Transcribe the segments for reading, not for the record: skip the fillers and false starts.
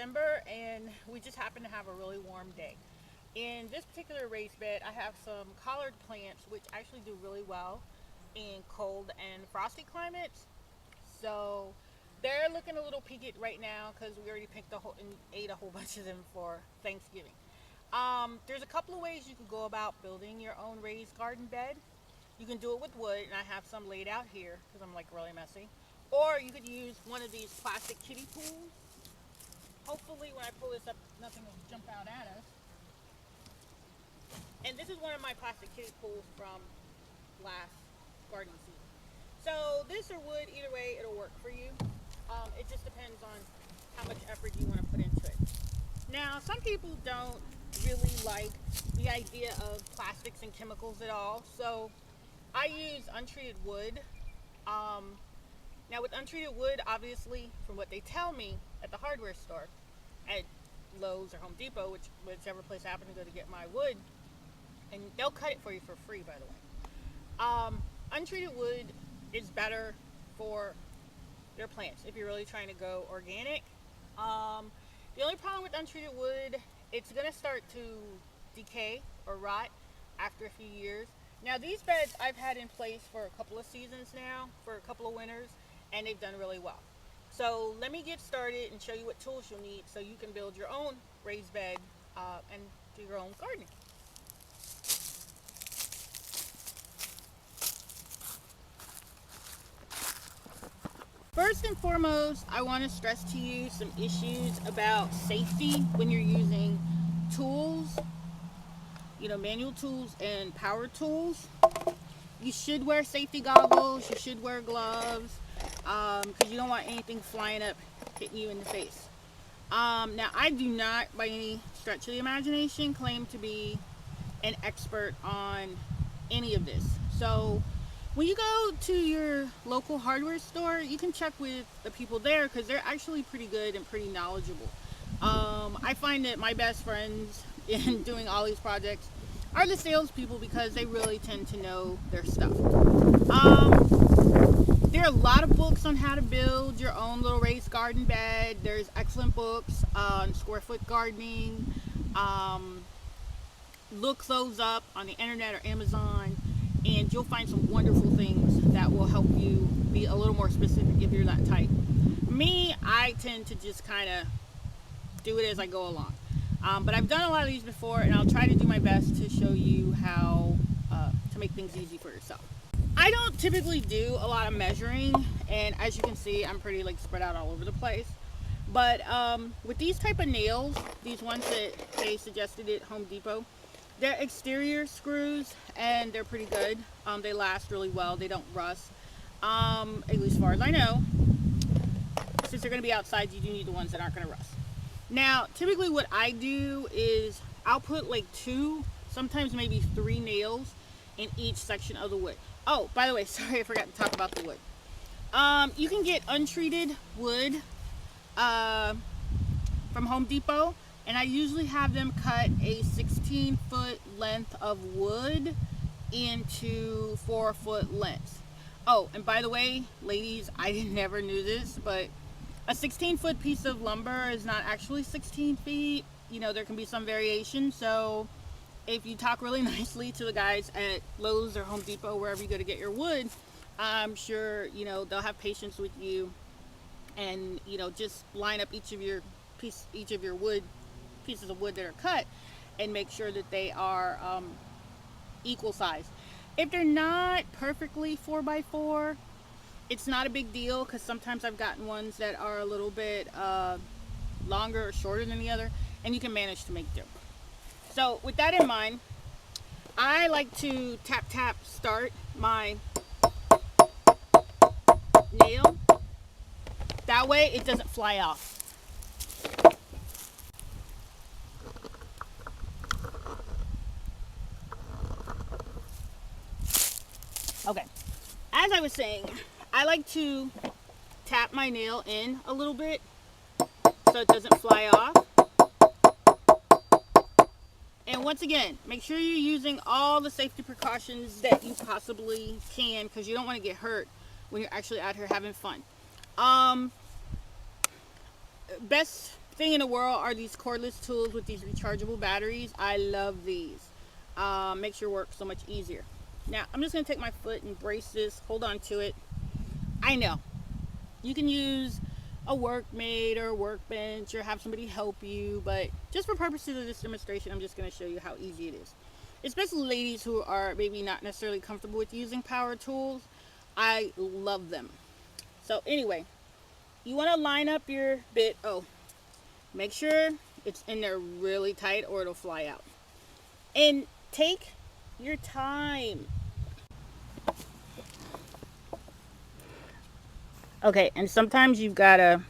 December, and we just happen to have a really warm day. In this particular raised bed, I have some collard plants, which actually do really well in cold and frosty climates. So they're looking a little peaked right now because we already picked a whole and ate a whole bunch of them for Thanksgiving. There's a couple of ways you can go about building your own raised garden bed. You can do it with wood, and I have some laid out here because I'm like really messy. Or you could use one of these plastic kiddie pools. Hopefully, when I pull this up, nothing will jump out at us. And this is one of my plastic kiddie pools from last gardening season. So this or wood, either way, it'll work for you. It just depends on how much effort you want to put into it. Now, some people don't really like the idea of plastics and chemicals at all. So I use untreated wood. Now with untreated wood, obviously, from what they tell me at the hardware store, at Lowe's or Home Depot, whichever place I happen to go to get my wood, and they'll cut it for you for free, by the way. Untreated wood is better for your plants if you're really trying to go organic. The only problem with untreated wood, it's going to start to decay or rot after a few years. Now these beds I've had in place for a couple of seasons now, for a couple of winters, and they've done really well. So let me get started and show you what tools you'll need so you can build your own raised bed and do your own gardening. First and foremost, I want to stress to you some issues about safety when you're using tools, manual tools and power tools. You should wear safety goggles, you should wear gloves, because you don't want anything flying up, hitting you in the face. Now, I do not, by any stretch of the imagination, claim to be an expert on any of this. So when you go to your local hardware store, you can check with the people there because they're actually pretty good and pretty knowledgeable. I find that my best friends in doing all these projects are the salespeople because they really tend to know their stuff. There are a lot of books on how to build your own little raised garden bed. There's excellent books on square foot gardening. Look those up on the internet or Amazon, and you'll find some wonderful things that will help you be a little more specific if you're that type. Me, I tend to just kind of do it as I go along. But I've done a lot of these before, and I'll try to do my best to show you how to make things easy for yourself. I don't typically do a lot of measuring, and as you can see, I'm pretty spread out all over the place. But with these type of nails, these ones that they suggested at Home Depot, they're exterior screws, and they're pretty good. They last really well. They don't rust, at least as far as I know. Since they're going to be outside, you do need the ones that aren't going to rust. Now, typically what I do is I'll put 2, sometimes maybe 3 nails in each section of the wood. Oh, by the way, sorry, I forgot to talk about the wood. You can get untreated wood from Home Depot, and I usually have them cut a 16-foot length of wood into 4-foot lengths. Oh, and by the way, ladies, I never knew this, but a 16-foot piece of lumber is not actually 16 feet. There can be some variation. So if you talk really nicely to the guys at Lowe's or Home Depot, wherever you go to get your wood, I'm sure, they'll have patience with you and, just line up each of your pieces of wood that are cut and make sure that they are equal size. If they're not perfectly 4x4, it's not a big deal because sometimes I've gotten ones that are a little bit longer or shorter than the other, and you can manage to make do. So with that in mind, I like to tap start my nail. That way it doesn't fly off. Okay, as I was saying, I like to tap my nail in a little bit so it doesn't fly off. And once again, make sure you're using all the safety precautions that you possibly can because you don't want to get hurt when you're actually out here having fun. Best thing in the world are these cordless tools with these rechargeable batteries. I love these. Makes your work so much easier. Now, I'm just going to take my foot and brace this. Hold on to it. I know. You can use a workmate or a workbench or have somebody help you, but just for purposes of this demonstration, I'm just going to show you how easy it is. Especially ladies who are maybe not necessarily comfortable with using power tools. I love them. So anyway, you want to line up your bit. Oh, make sure it's in there really tight or it'll fly out. And take your time. Okay, and sometimes you've got to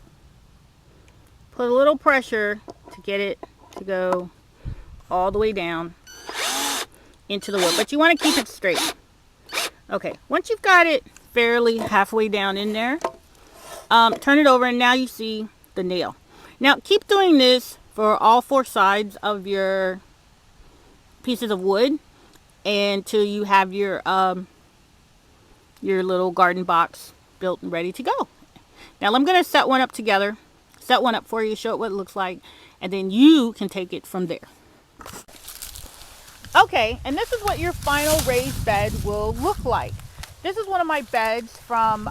put a little pressure to get it to go all the way down into the wood, but you want to keep it straight. Okay, once you've got it fairly halfway down in there, turn it over and now you see the nail. Now keep doing this for all four sides of your pieces of wood until you have your little garden box built and ready to go. Now I'm going to set one up together, set one up for you, show it what it looks like, and then you can take it from there. Okay, and this is what your final raised bed will look like. This is one of my beds from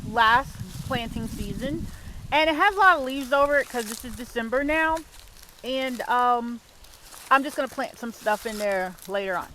last planting season, and it has a lot of leaves over it because this is December now, and I'm just going to plant some stuff in there later on.